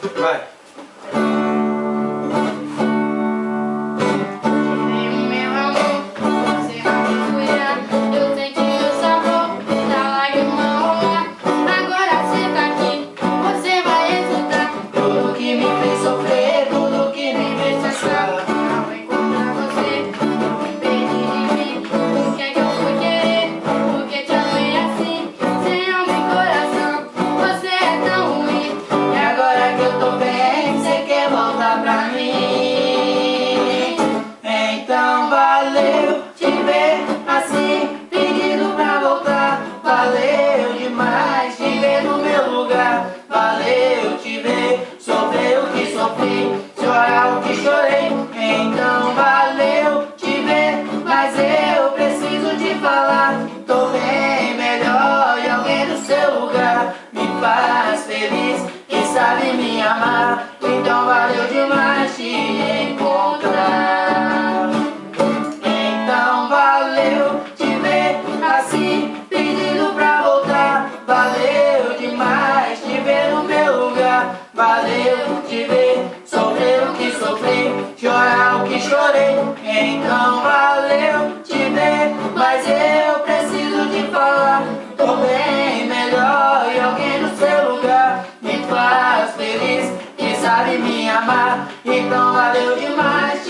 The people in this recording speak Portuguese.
Vai. Então valeu te ver assim, pedindo pra voltar. Valeu demais te ver no meu lugar. Valeu te ver sofrer o que sofri, chorar o que chorei. Então valeu te ver, mas eu preciso te falar. Tô bem melhor e alguém no seu lugar me faz feliz e sabe me amar. Então valeu demais te encontrar. Então valeu te ver assim, pedindo pra voltar. Valeu demais te ver no meu lugar. Valeu te ver sofrer o que sofri, chorar o que chorei. Então valeu te ver, mas eu preciso te falar. Tô bem melhor e alguém no seu lugar me faz feliz e sabe me amar. Então valeu demais